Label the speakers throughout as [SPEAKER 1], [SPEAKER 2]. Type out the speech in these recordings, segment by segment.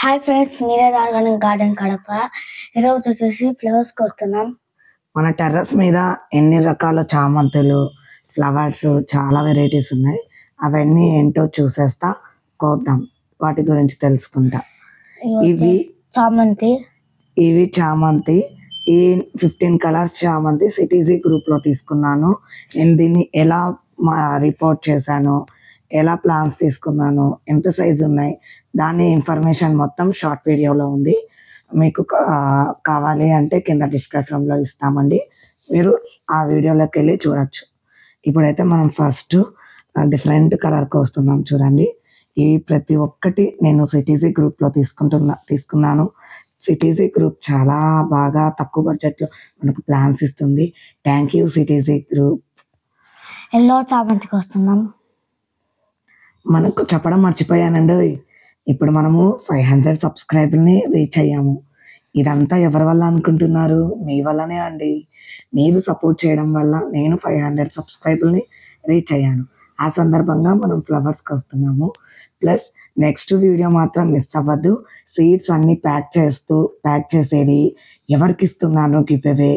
[SPEAKER 1] Hi friends, Neeraj organic garden Kadapa. ఈరోజు వచ్చేసి ఫ్లవర్స్కి వస్తున్నాం.
[SPEAKER 2] మన టెర్రస్ మీద ఎన్ని రకాల చామంతులు, ఫ్లవర్స్ చాలా వెరైటీస్ ఉన్నాయి. అవన్నీ ఏంటో చూసేస్తా, కోద్దాం, వాటి గురించి తెలుసుకుంటా. ఇవి చామంతి. ఈ 15 కలర్స్ చామంతి సిటీజీ గ్రూప్లో తీసుకున్నాను. నేను దీన్ని ఎలా రిపోర్ట్ చేశాను, ఎలా ప్లాన్స్ తీసుకున్నాను, ఎంత సైజు ఉన్నాయి, దాని ఇన్ఫర్మేషన్ మొత్తం షార్ట్ వీడియోలో ఉంది. మీకు కావాలి అంటే కింద డిస్క్రిప్షన్లో ఇస్తామండి, మీరు ఆ వీడియోలోకి వెళ్ళి చూడొచ్చు. ఇప్పుడైతే మనం ఫస్ట్ డిఫరెంట్ కలర్కి వస్తున్నాం. చూడండి, ఈ ప్రతి ఒక్కటి నేను సిటీజీ గ్రూప్లో తీసుకున్నాను. సిటీజీ గ్రూప్ చాలా బాగా తక్కువ బడ్జెట్లో మనకు ప్లాన్స్ ఇస్తుంది. Thank you CTG group.
[SPEAKER 1] Yellow చామంతికి వస్తున్నాం.
[SPEAKER 2] మనకు చెప్పడం మర్చిపోయానండి, ఇప్పుడు మనము 500 సబ్స్క్రైబర్ని రీచ్ అయ్యాము. ఇదంతా ఎవరి వల్ల అనుకుంటున్నారు? మీ వల్లనే అండి. మీరు సపోర్ట్ చేయడం వల్ల నేను 500 సబ్స్క్రైబర్ని రీచ్ అయ్యాను. ఆ సందర్భంగా మనం ఫ్లవర్స్కి వస్తున్నాము. ప్లస్ నెక్స్ట్ వీడియో మాత్రం మిస్ అవ్వద్దు. సీడ్స్ అన్నీ ప్యాక్ చేసేది, ఎవరికి ఇస్తున్నాను గివ్ అవే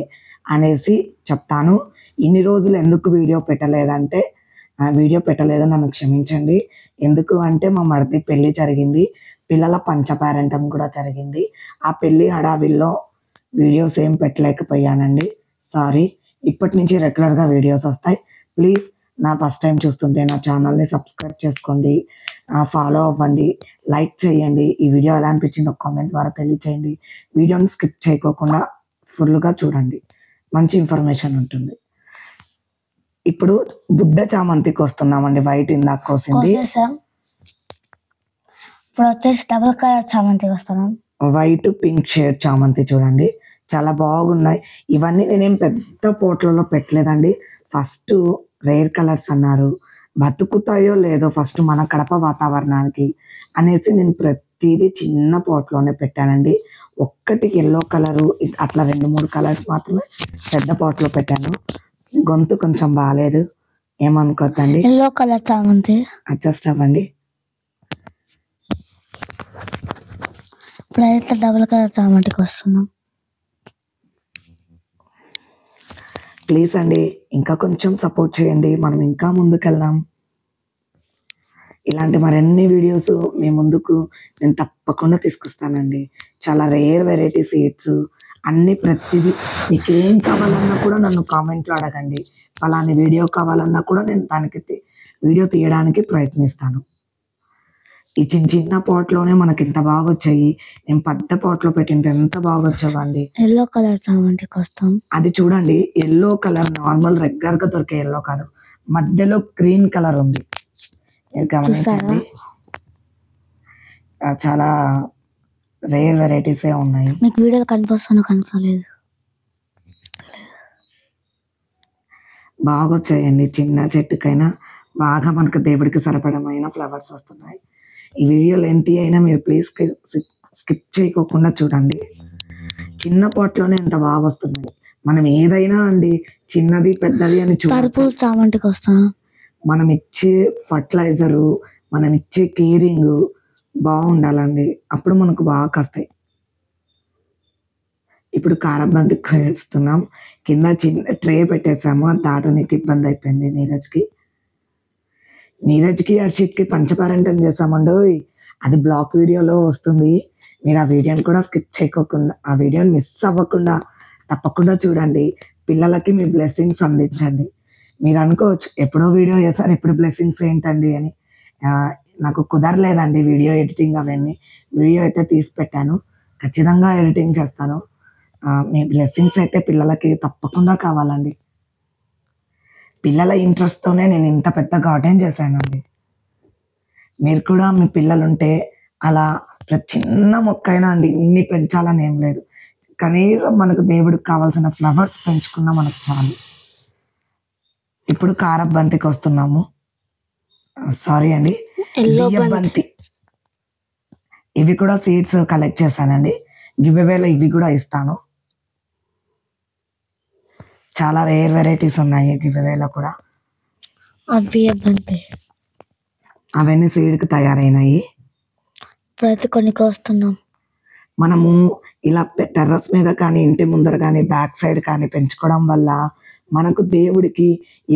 [SPEAKER 2] అనేసి చెప్తాను. ఇన్ని రోజులు ఎందుకు వీడియో పెట్టలేదు నన్ను క్షమించండి. ఎందుకు అంటే మా మరిది పెళ్ళి జరిగింది, పిల్లల పంచపారంటం కూడా జరిగింది. ఆ పెళ్ళి హడావిల్లో వీడియోస్ ఏం పెట్టలేకపోయానండి, సారీ. ఇప్పటి నుంచి రెగ్యులర్గా వీడియోస్ వస్తాయి. ప్లీజ్ నా ఫస్ట్ టైం చూస్తుంటే నా ఛానల్ని సబ్స్క్రైబ్ చేసుకోండి, ఫాలో అవ్వండి, లైక్ చేయండి. ఈ వీడియో ఎలా అనిపించిందో కామెంట్ ద్వారా తెలియచేయండి. వీడియోని స్కిప్ చేయకోకుండా ఫుల్గా చూడండి, మంచి ఇన్ఫర్మేషన్ ఉంటుంది. ఇప్పుడు బుడ్డ చామంతికి వస్తున్నామండి. వైట్ ఇందాక కోసింది.
[SPEAKER 1] ఇప్పుడు వచ్చేసి డబుల్ కలర్ చామంతికి వస్తున్నాం.
[SPEAKER 2] వైట్ పింక్ షేడ్ చామంతి చూడండి, చాలా బాగున్నాయి. ఇవన్నీ నేనేం పెద్ద పోట్లలో పెట్టలేదండి. ఫస్ట్ రేర్ కలర్స్ అన్నారు, బతుకుతాయో లేదో ఫస్ట్ మన కడప వాతావరణానికి అనేసి నేను ప్రతిదీ చిన్న పోట్లోనే పెట్టానండి. ఒక్కటి ఎల్లో కలరు, అట్లా 2-3 కలర్స్ మాత్రమే పెద్ద పోట్లో పెట్టాను. గొంతు కొంచెం బాగాలేదు, ఏమనుకోద్దండి.
[SPEAKER 1] ఎల్లో కలర్ చామంతి
[SPEAKER 2] అడ్జస్ట్ అవ్వండి.
[SPEAKER 1] ఇప్పుడైతే డబుల్ కలర్ చామంతికి వస్తున్నాం.
[SPEAKER 2] ప్లీజ్ అండి, ఇంకా కొంచెం సపోర్ట్ చేయండి, మనం ఇంకా ముందుకెళ్దాం. ఇలాంటి మరిన్ని వీడియోస్ మీ ముందుకు నేను తప్పకుండా తీసుకొస్తానండి. చాలా రేర్ వెరైటీ సీడ్స్ అన్నీ, ప్రతిదీ మీకు ఏం కావాలన్నా కూడా నన్ను కామెంట్లో అడగండి. అలాంటి వీడియో కావాలన్నా కూడా నేను దానికి వీడియో తీయడానికి ప్రయత్నిస్తాను. ఈ చిన్న పాట్లోనే మనకి ఎంత బాగా వచ్చాయి. నేను పెద్ద పాట్లో పెట్టింటే ఎంత బాగా వచ్చావండి.
[SPEAKER 1] ఎల్లో కలర్ చామంతికి వస్తాం.
[SPEAKER 2] అది చూడండి, ఎల్లో కలర్ నార్మల్ రెగ్యులర్గా దొరికే ఎల్లో కాదు, మధ్యలో గ్రీన్ కలర్ ఉంది, మీరు గమనించండి. చాలా రేర్ వెరైటీసే ఉన్నాయి.
[SPEAKER 1] మీకు వీడియోలు కనిపించలేదు,
[SPEAKER 2] బాగా వచ్చాయండి. చిన్న చెట్టుకైనా బాగా మనకు దేవుడికి సరిపడమైన ఫ్లవర్స్ వస్తున్నాయి. ఈ వీడియో లెంత్ అయినా మీరు ప్లీజ్ స్కిప్ చేయకోకుండా చూడండి. చిన్న పాట్లోనే ఎంత బాగా వస్తున్నాయి. మనం ఏదైనా అండి, చిన్నది పెద్దది అని
[SPEAKER 1] పర్పుల్ చామంతికి వస్తాం.
[SPEAKER 2] మనం ఇచ్చే ఫర్టిలైజరు, మనం ఇచ్చే కేరింగ్ బాగుండాలండి, అప్పుడు మనకు బాగా కాస్తాయి. ఇప్పుడు కారబంతికి వేస్తున్నాం. కింద చిన్న ట్రే పెట్టేసాము, అది దాటడానికి ఇబ్బంది అయిపోయింది నీరజ్కి హర్షిత్కి పంచపారంటం చేసామండి. అది బ్లాక్ వీడియోలో వస్తుంది, మీరు ఆ వీడియోని కూడా స్కిప్ చేయకోకుండా, ఆ వీడియోని మిస్ అవ్వకుండా తప్పకుండా చూడండి. పిల్లలకి మీ బ్లెస్సింగ్స్ అందించండి. మీరు అనుకోవచ్చు, ఎప్పుడో వీడియో చేశారు, ఇప్పుడు బ్లెస్సింగ్స్ ఏంటండి అని. నాకు కుదరలేదండి వీడియో ఎడిటింగ్ అవన్నీ. వీడియో అయితే తీసి పెట్టాను, ఖచ్చితంగా ఎడిటింగ్ చేస్తాను. మీ బ్లెస్సింగ్స్ అయితే పిల్లలకి తప్పకుండా కావాలండి. పిల్లల ఇంట్రెస్ట్తోనే నేను ఇంత పెద్ద గార్డెన్ చేశానండి. మీరు కూడా మీ పిల్లలుంటే అలా ప్రతి చిన్న మొక్క అయినా అండి, ఇన్ని పెంచాలని ఏం లేదు, కనీసం మనకు దేవుడికి కావాల్సిన ఫ్లవర్స్ పెంచుకున్నా మనకు చాలు. ఇప్పుడు కారబంతికి వస్తున్నాము. సారీ అండి, బంతి. ఇవి కూడా సీడ్స్ కలెక్ట్ చేశానండి, గివ్ అవేలో ఇవి కూడా ఇస్తాను. చాలా రేర్ వెరైటీస్ ఉన్నాయి గివ్ అవేలో కూడా. అవన్నీ సీడ్కి తయారైనాయి.
[SPEAKER 1] ఇప్పుడైతే కొన్ని కోస్తున్నాం.
[SPEAKER 2] మనము ఇలా టెర్రస్ మీద కానీ ఇంటి ముందర కానీ బ్యాక్ సైడ్ కానీ పెంచుకోవడం వల్ల మనకు దేవుడికి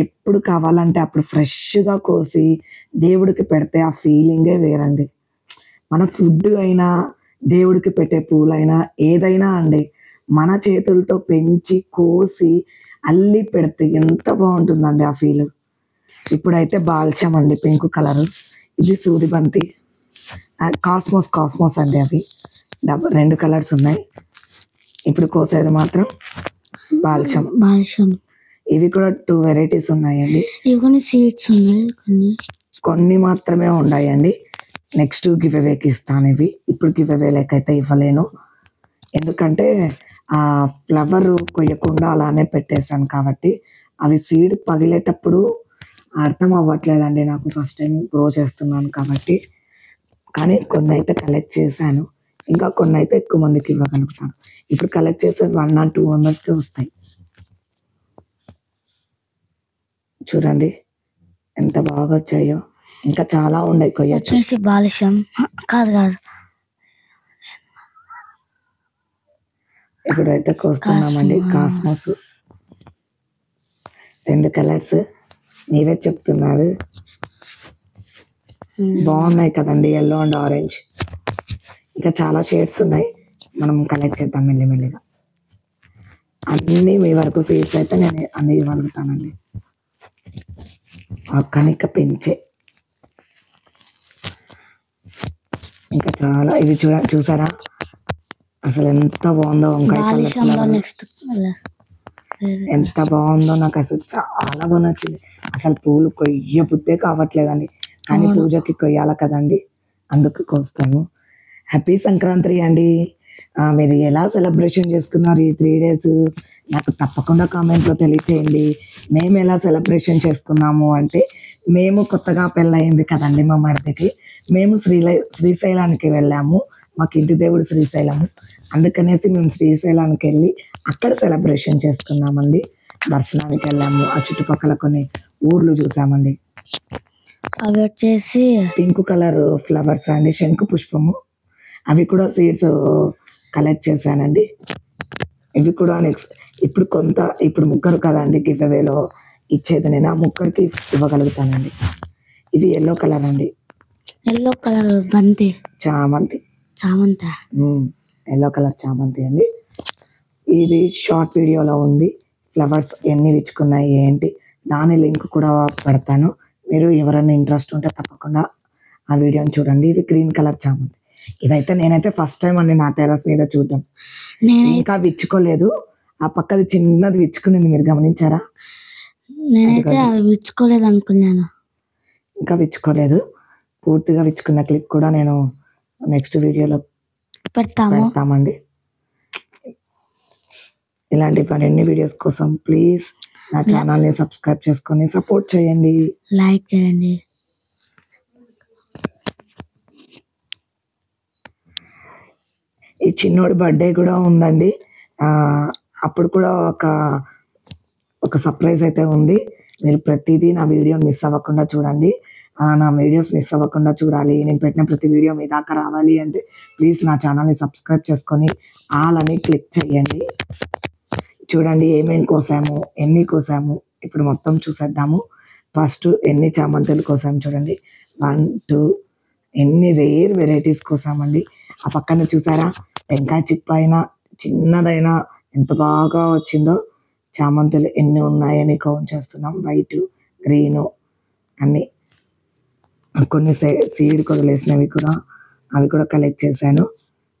[SPEAKER 2] ఎప్పుడు కావాలంటే అప్పుడు ఫ్రెష్గా కోసి దేవుడికి పెడితే ఆ ఫీలింగే వేరండి. మన ఫుడ్ అయినా దేవుడికి పెట్టే పూలైనా ఏదైనా అండి మన చేతులతో పెంచి కోసి అల్లి పెడితే ఎంత బాగుంటుందండి ఆ ఫీల్. ఇప్పుడైతే బాల్షం అండి పింక్ కలరు, ఇది సూదిబంతి, కాస్మోస్ కాస్మోస్ అండి అవి రెండు కలర్స్ ఉన్నాయి. ఇప్పుడు కోసేది మాత్రం బాల్షం.
[SPEAKER 1] బాల్షం
[SPEAKER 2] ఇవి కూడా 2 వెరైటీస్ ఉన్నాయండి.
[SPEAKER 1] ఇవి కొన్ని సీడ్స్ ఉన్నాయి,
[SPEAKER 2] కొన్ని మాత్రమే ఉన్నాయండి. నెక్స్ట్ గివ్ అవేకి ఇస్తాను ఇవి. ఇప్పుడు గివ్ అవే లెక్కైతే ఇవ్వలేను, ఎందుకంటే ఆ ఫ్లవర్ కొయ్యకుండా అలానే పెట్టేశాను కాబట్టి అవి సీడ్ పగిలేటప్పుడు అర్థం అవ్వట్లేదండి నాకు, ఫస్ట్ టైం గ్రో చేస్తున్నాను కాబట్టి. కానీ కొన్ని అయితే కలెక్ట్ చేశాను, ఇంకా కొన్ని అయితే ఎక్కువ మందికి ఇవ్వగలుగుతాను. ఇప్పుడు కలెక్ట్ చేస్తే 1 or 2 మెంబర్స్కే వస్తాయి. చూడండి ఎంత బాగా వచ్చాయో, ఇంకా చాలా ఉన్నాయి కొయ్యొచ్చు.
[SPEAKER 1] వచ్చేసి బాలిషం కాదు కాదు
[SPEAKER 2] ఇప్పుడైతే కోస్తున్నామండి కాస్మోస్, 2 కలర్స్. నీవే చెప్తున్నారు బాగున్నాయి కదండి, ఎల్లో అండ్ ఆరెంజ్. ఇంకా చాలా షేడ్స్ ఉన్నాయి, మనం కలెక్ట్ చేద్దాం మెల్లిమెల్లిగా. అన్నీ మీ వరకు సీడ్స్ అయితే నేను అన్నీ ఇవ్వగలుగుతానండి. కనిక పెంచే ఇంకా చాలా ఇవి చూసారా అసలు ఎంత బాగుందో వంకాయ కలర్,
[SPEAKER 1] నెక్స్ట్
[SPEAKER 2] ఎంత బాగుందో. నాకు అసలు చాలా బాగా నచ్చింది. అసలు పూలు కొయ్య బుద్ధే కావట్లేదండి, కానీ పూజకి కొయ్యాలి కదండి, అందుకు కోస్తాను. హ్యాపీ సంక్రాంతి అండి. మీరు ఎలా సెలబ్రేషన్ చేసుకున్నారు ఈ 3 days నాకు తప్పకుండా కామెంట్లో తెలియచేయండి. మేము ఎలా సెలబ్రేషన్ చేసుకున్నాము అంటే, మేము కొత్తగా పెళ్ళయింది కదండి మా మరిదికి, మేము శ్రీశైలానికి వెళ్ళాము. మాకు ఇంటి దేవుడు శ్రీశైలము, అందుకనేసి మేము శ్రీశైలానికి వెళ్ళి అక్కడ సెలబ్రేషన్ చేసుకున్నామండి. దర్శనానికి వెళ్ళాము, ఆ చుట్టుపక్కల కొన్ని ఊర్లు చూసామండి.
[SPEAKER 1] అవి వచ్చేసి
[SPEAKER 2] పింక్ కలర్ ఫ్లవర్స్ అండి, శంకు పుష్పము, అవి కూడా సీడ్స్ కలెక్ట్ చేశానండి. ఇవి కూడా నెక్స్ట్ ఇప్పుడు ముగ్గురు కదండి గివ్ అవేలో ఇచ్చేది, నేను ఆ ముగ్గురికి ఇవ్వగలుగుతానండి. ఇవి ఎల్లో కలర్ అండి,
[SPEAKER 1] ఎల్లో కలర్ బంతి
[SPEAKER 2] చామంతి, ఎల్లో కలర్ చామంతి అండి. ఇది షార్ట్ వీడియోలో ఉంది, ఫ్లవర్స్ ఎన్ని విచ్చుకున్నాయి ఏంటి, దాని లింక్ కూడా పెడతాను. మీరు ఎవరైనా ఇంట్రెస్ట్ ఉంటే తప్పకుండా ఆ వీడియోని చూడండి. ఇది గ్రీన్ కలర్ చామంతి, ఇదైతే నేనైతే ఫస్ట్ టైం అండి నా టెర్రస్ మీద చూడడం. ఇంకా విచ్చుకోలేదు, ఆ పక్కది చిన్నది విచ్చుకునింది, మీరు గమనించారా?
[SPEAKER 1] నేనైతే విచ్చుకోలేదు అనుకున్నాను,
[SPEAKER 2] ఇంకా విచ్చుకోలేదు. పూర్తిగా విచ్చుకున్న క్లిప్ కూడా నేను నెక్స్ట్ వీడియోలో పెడతామండి. ఇలాంటి మరిన్ని వీడియోస్ కోసం ప్లీజ్ నా ఛానల్ని సబ్స్క్రైబ్ చేసుకొని సపోర్ట్ చేయండి,
[SPEAKER 1] లైక్ చేయండి.
[SPEAKER 2] ఈ చిన్నోడి బర్త్డే కూడా ఉందండి, అప్పుడు కూడా ఒక సర్ప్రైజ్ అయితే ఉంది. మీరు ప్రతిదీ నా వీడియో మిస్ అవ్వకుండా చూడండి. నా వీడియోస్ మిస్ అవ్వకుండా చూడాలి, నేను పెట్టిన ప్రతి వీడియో మీ దాకా రావాలి అంటే ప్లీజ్ నా ఛానల్ని సబ్స్క్రైబ్ చేసుకొని ఆల్ అని క్లిక్ చేయండి. చూడండి ఏమేమి కోసాము, ఎన్ని కోసాము, ఇప్పుడు మొత్తం చూసేద్దాము. ఫస్ట్ ఎన్ని చామంతులు కోసాము చూడండి, 1 2 ఎన్ని రేర్ వెరైటీస్ కోసామండి. ఆ పక్కన చూసారా టెంకాయ చిప్ప అయినా చిన్నదైనా ఎంత బాగా వచ్చిందో. చామంతులు ఎన్ని ఉన్నాయని కౌంట్ చేస్తున్నాం, వైట్ గ్రీను అన్నీ. కొన్ని సీడ్ వదిలేసినవి కూడా అవి కూడా కలెక్ట్ చేశాను.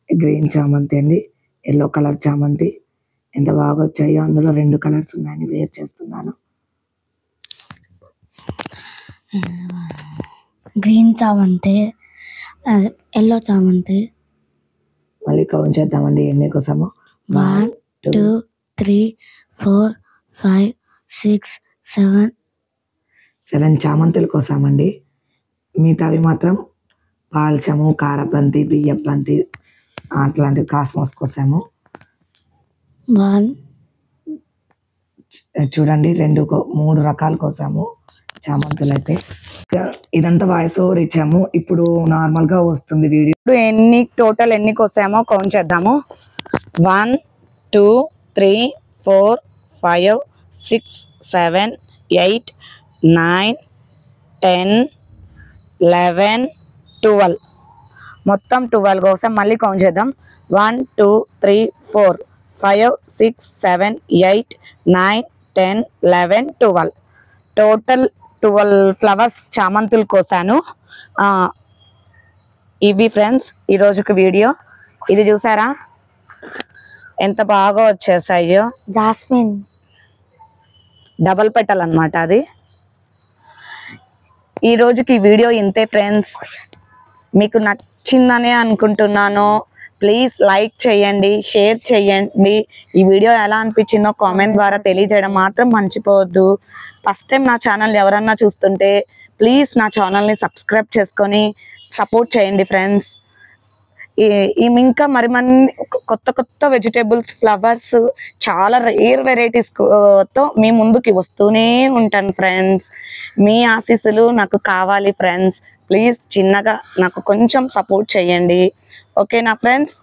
[SPEAKER 2] గ్రీన్ చామంతి అండి, ఎల్లో కలర్ చామంతి ఎంత బాగా వచ్చాయో. అందులో 2 కలర్స్ ఉన్నాయని వేర్ చేస్తున్నాను.
[SPEAKER 1] గ్రీన్ చామంతి, ఎల్లో చామంతి.
[SPEAKER 2] మళ్ళీ కౌంట్ చేద్దామండి ఎన్ని కోసము.
[SPEAKER 1] 1 2 3 4 5 6 7
[SPEAKER 2] చామంతులు కోసామండి. మిగతావి మాత్రం పాల్చము, కారబంతి, బియ్యం బంతి అట్లాంటివి కాస్మోస్ కోసాము.
[SPEAKER 1] 1
[SPEAKER 2] చూడండి 3 రకాలు కోసాము చామంతులు అయితే. ఇదంతా వాయిస్ ఓవర్ ఇచ్చాము. ఇప్పుడు నార్మల్ గా వస్తుంది వీడియో.
[SPEAKER 3] ఇప్పుడు టోటల్ ఎన్నికి వస్తామో కౌంట్ చేద్దాము. 1 2 3 4 5 6 7 8 9 10 11 12 మొత్తం 12 కోసం మళ్ళీ కౌంట్ చేద్దాం. 1 2 3 4 5 6 7 8 9 10 11 12 టోటల్ 12 ఫ్లవర్స్ చామంతులు కోసాను. ఇవి ఫ్రెండ్స్ ఈరోజుకి వీడియో. ఇది చూసారా ఎంత బాగా వచ్చేసాయో.
[SPEAKER 1] జాస్మిన్
[SPEAKER 3] డబల్ పెటల్ అన్నమాట అది. ఈ రోజుకి వీడియో ఇంతే ఫ్రెండ్స్. మీకు నచ్చిందనే అనుకుంటున్నాను. ప్లీజ్ లైక్ చేయండి, షేర్ చేయండి. ఈ వీడియో ఎలా అనిపించిందో కామెంట్ ద్వారా తెలియజేయడం మాత్రం మర్చిపోవద్దు. ఫస్ట్ టైం నా ఛానల్ ఎవరన్నా చూస్తుంటే ప్లీజ్ నా ఛానల్ని సబ్స్క్రైబ్ చేసుకొని సపోర్ట్ చేయండి ఫ్రెండ్స్. ఇంకా మరి కొత్త వెజిటేబుల్స్, ఫ్లవర్స్, చాలా రేర్ వెరైటీస్తో మీ ముందుకి వస్తూనే ఉంటాను ఫ్రెండ్స్. మీ ఆశీస్సులు నాకు కావాలి ఫ్రెండ్స్. ప్లీజ్ చిన్నగా నాకు కొంచెం సపోర్ట్ చేయండి. ఓకేనా ఫ్రెండ్స్?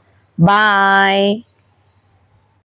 [SPEAKER 3] బాయ్.